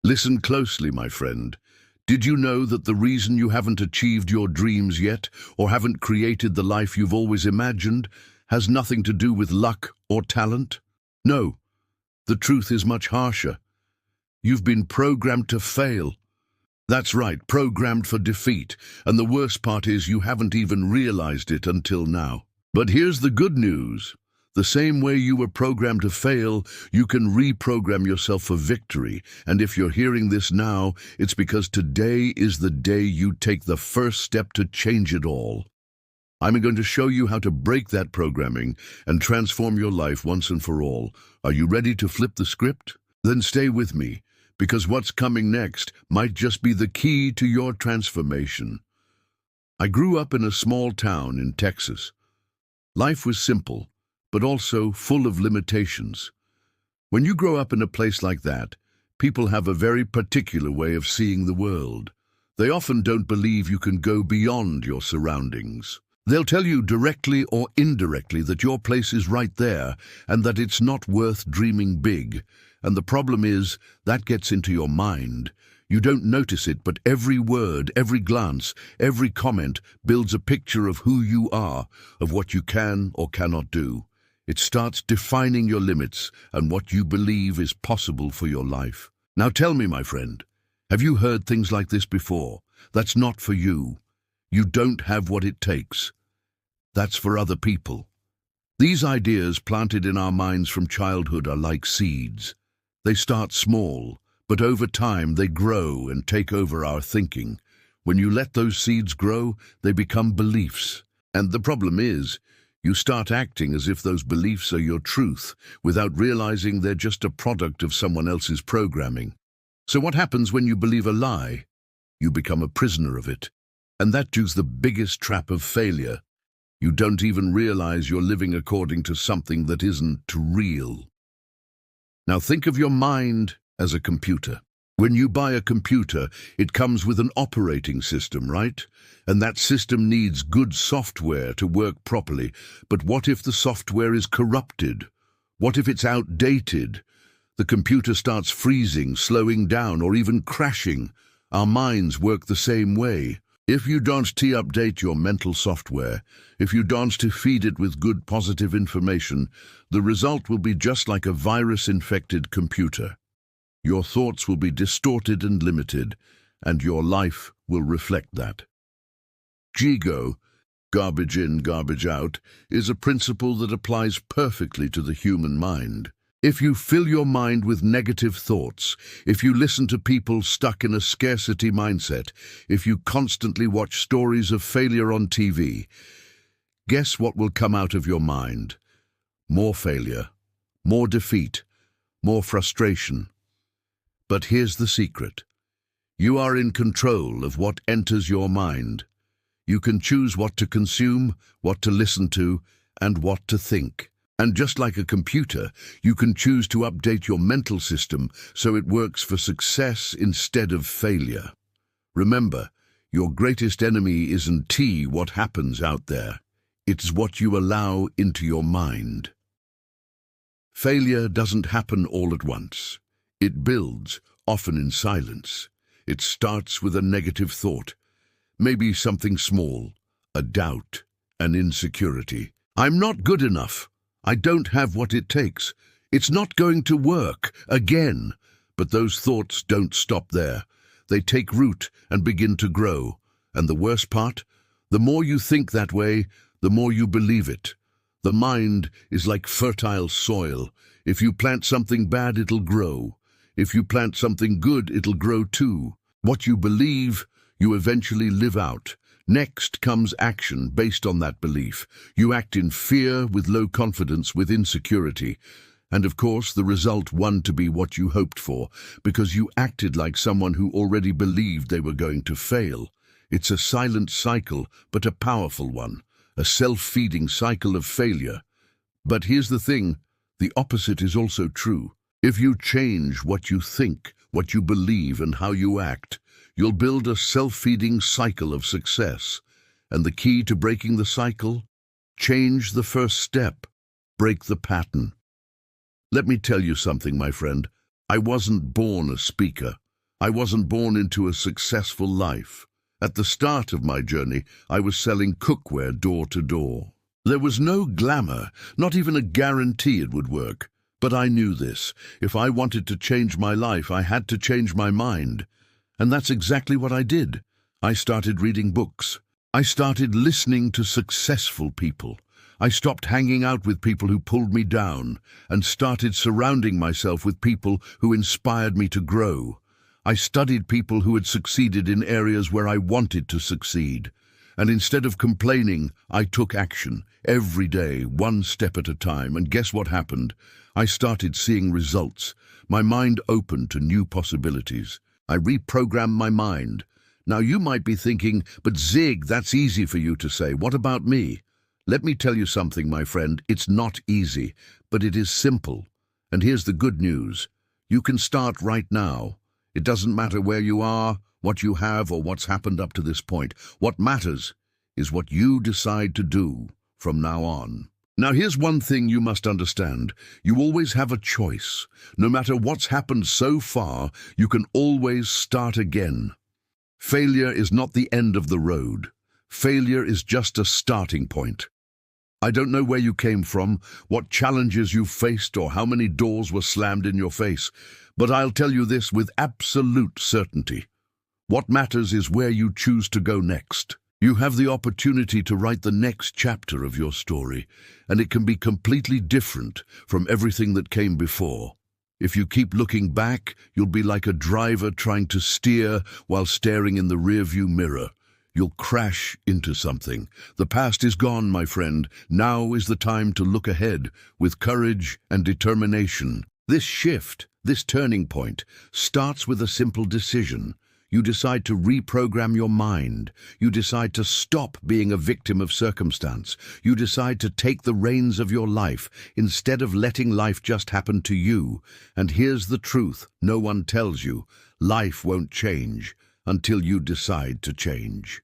Listen closely, my friend. Did you know that the reason you haven't achieved your dreams yet, or haven't created the life you've always imagined, has nothing to do with luck or talent? No, the truth is much harsher. You've been programmed to fail. That's right, programmed for defeat, and the worst part is you haven't even realized it until now. But here's the good news. The same way you were programmed to fail, you can reprogram yourself for victory. And if you're hearing this now, it's because today is the day you take the first step to change it all. I'm going to show you how to break that programming and transform your life once and for all. Are you ready to flip the script? Then stay with me, because what's coming next might just be the key to your transformation. I grew up in a small town in Texas. Life was simple, but also full of limitations. When you grow up in a place like that, people have a very particular way of seeing the world. They often don't believe you can go beyond your surroundings. They'll tell you directly or indirectly that your place is right there and that it's not worth dreaming big. And the problem is, that gets into your mind. You don't notice it, but every word, every glance, every comment builds a picture of who you are, of what you can or cannot do. It starts defining your limits and what you believe is possible for your life. Now tell me, my friend, have you heard things like this before? That's not for you. You don't have what it takes. That's for other people. These ideas planted in our minds from childhood are like seeds. They start small, but over time they grow and take over our thinking. When you let those seeds grow, they become beliefs. And the problem is, you start acting as if those beliefs are your truth, without realizing they're just a product of someone else's programming. So what happens when you believe a lie? You become a prisoner of it. And that is the biggest trap of failure. You don't even realize you're living according to something that isn't real. Now think of your mind as a computer. When you buy a computer, it comes with an operating system, right? And that system needs good software to work properly. But what if the software is corrupted? What if it's outdated? The computer starts freezing, slowing down, or even crashing. Our minds work the same way. If you don't update your mental software, if you don't feed it with good positive information, the result will be just like a virus-infected computer. Your thoughts will be distorted and limited, and your life will reflect that. GIGO, garbage in, garbage out, is a principle that applies perfectly to the human mind. If you fill your mind with negative thoughts, if you listen to people stuck in a scarcity mindset, if you constantly watch stories of failure on TV, guess what will come out of your mind? More failure, more defeat, more frustration. But here's the secret. You are in control of what enters your mind. You can choose what to consume, what to listen to, and what to think. And just like a computer, you can choose to update your mental system so it works for success instead of failure. Remember, your greatest enemy isn't what happens out there. It's what you allow into your mind. Failure doesn't happen all at once. It builds, often in silence. It starts with a negative thought, maybe something small, a doubt, an insecurity. I'm not good enough. I don't have what it takes. It's not going to work again. But those thoughts don't stop there. They take root and begin to grow. And the worst part, the more you think that way, the more you believe it. The mind is like fertile soil. If you plant something bad, it'll grow. If you plant something good, it'll grow too. What you believe, you eventually live out. Next comes action based on that belief. You act in fear, with low confidence, with insecurity. And of course, the result won to be what you hoped for, because you acted like someone who already believed they were going to fail. It's a silent cycle, but a powerful one. A self-feeding cycle of failure. But here's the thing, the opposite is also true. If you change what you think, what you believe, and how you act, you'll build a self-feeding cycle of success. And the key to breaking the cycle? Change the first step. Break the pattern. Let me tell you something, my friend. I wasn't born a speaker. I wasn't born into a successful life. At the start of my journey, I was selling cookware door to door. There was no glamour, not even a guarantee it would work. But I knew this. If I wanted to change my life, I had to change my mind. And that's exactly what I did. I started reading books. I started listening to successful people. I stopped hanging out with people who pulled me down and started surrounding myself with people who inspired me to grow. I studied people who had succeeded in areas where I wanted to succeed. And instead of complaining, I took action, every day, one step at a time. And guess what happened? I started seeing results. My mind opened to new possibilities. I reprogrammed my mind. Now you might be thinking, but Zig, that's easy for you to say. What about me? Let me tell you something, my friend. It's not easy, but it is simple. And here's the good news. You can start right now. It doesn't matter where you are, what you have, or what's happened up to this point. What matters is what you decide to do from now on. Now here's one thing you must understand. You always have a choice. No matter what's happened so far, you can always start again. Failure is not the end of the road. Failure is just a starting point. I don't know where you came from, what challenges you faced, or how many doors were slammed in your face, but I'll tell you this with absolute certainty. What matters is where you choose to go next. You have the opportunity to write the next chapter of your story, and it can be completely different from everything that came before. If you keep looking back, you'll be like a driver trying to steer while staring in the rearview mirror. You'll crash into something. The past is gone, my friend. Now is the time to look ahead with courage and determination. This shift, this turning point, starts with a simple decision. You decide to reprogram your mind. You decide to stop being a victim of circumstance. You decide to take the reins of your life instead of letting life just happen to you. And here's the truth no one tells you. Life won't change until you decide to change.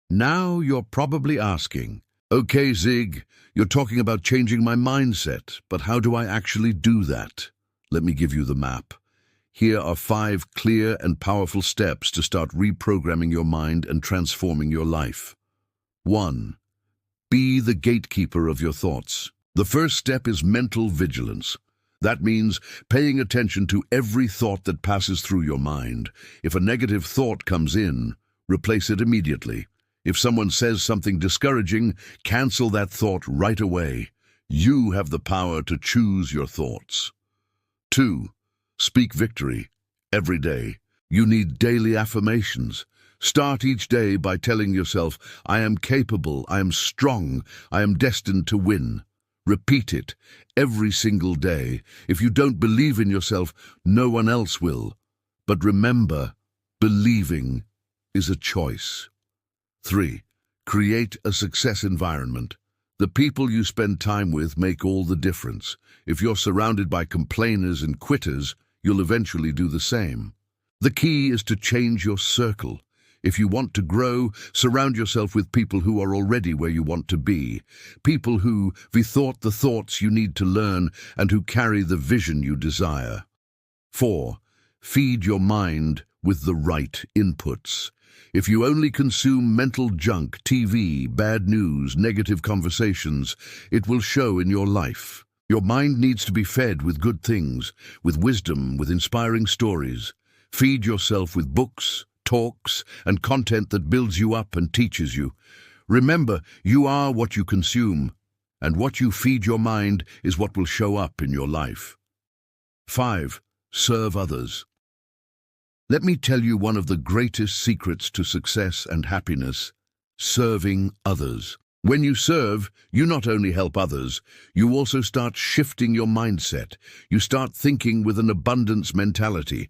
Now you're probably asking, okay, Zig, you're talking about changing my mindset, but how do I actually do that? Let me give you the map. Here are 5 clear and powerful steps to start reprogramming your mind and transforming your life. 1. Be the gatekeeper of your thoughts. The first step is mental vigilance. That means paying attention to every thought that passes through your mind. If a negative thought comes in, replace it immediately. If someone says something discouraging, cancel that thought right away. You have the power to choose your thoughts. 2. Speak victory every day. You need daily affirmations. Start each day by telling yourself, I am capable, I am strong, I am destined to win. Repeat it every single day. If you don't believe in yourself, no one else will. But remember, believing is a choice. 3. Create a success environment. The people you spend time with make all the difference. If you're surrounded by complainers and quitters, you'll eventually do the same. The key is to change your circle. If you want to grow, surround yourself with people who are already where you want to be. People who thought the thoughts you need to learn and who carry the vision you desire. 4. Feed your mind with the right inputs. If you only consume mental junk, TV, bad news, negative conversations, it will show in your life. Your mind needs to be fed with good things, with wisdom, with inspiring stories. Feed yourself with books, talks, and content that builds you up and teaches you. Remember, you are what you consume, and what you feed your mind is what will show up in your life. 5. Serve others. Let me tell you one of the greatest secrets to success and happiness: serving others. When you serve, you not only help others, you also start shifting your mindset. You start thinking with an abundance mentality.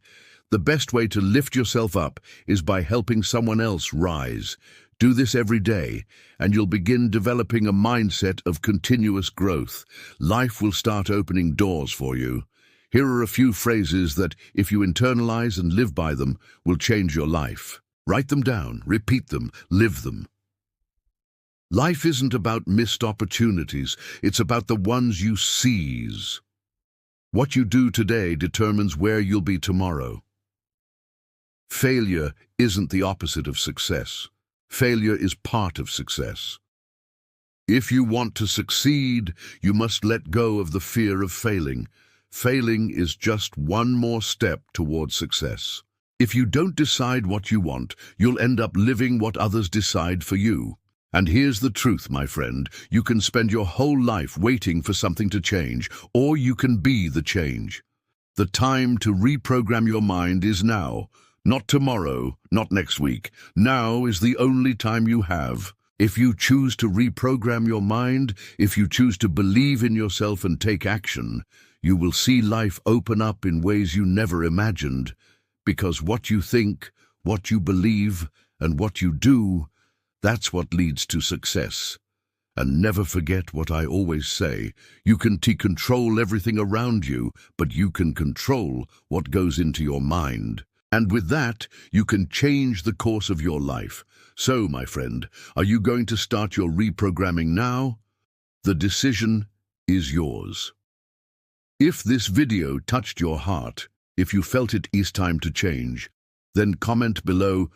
The best way to lift yourself up is by helping someone else rise. Do this every day, and you'll begin developing a mindset of continuous growth. Life will start opening doors for you. Here are a few phrases that, if you internalize and live by them, will change your life. Write them down, repeat them, live them. Life isn't about missed opportunities, it's about the ones you seize. What you do today determines where you'll be tomorrow. Failure isn't the opposite of success. Failure is part of success. If you want to succeed, you must let go of the fear of failing. Failing is just one more step toward success. If you don't decide what you want, you'll end up living what others decide for you. And here's the truth, my friend. You can spend your whole life waiting for something to change, or you can be the change. The time to reprogram your mind is now. Not tomorrow, not next week. Now is the only time you have. If you choose to reprogram your mind, if you choose to believe in yourself and take action, you will see life open up in ways you never imagined. Because what you think, what you believe, and what you do, that's what leads to success. And never forget what I always say, you can control everything around you, but you can control what goes into your mind. And with that, you can change the course of your life. So, my friend, are you going to start your reprogramming now? The decision is yours. If this video touched your heart, if you felt it is time to change, then comment below,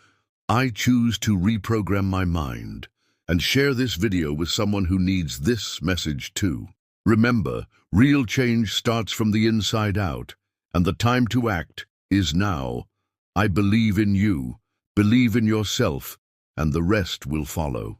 "I choose to reprogram my mind," and share this video with someone who needs this message too. Remember, real change starts from the inside out, and the time to act is now. I believe in you, believe in yourself, and the rest will follow.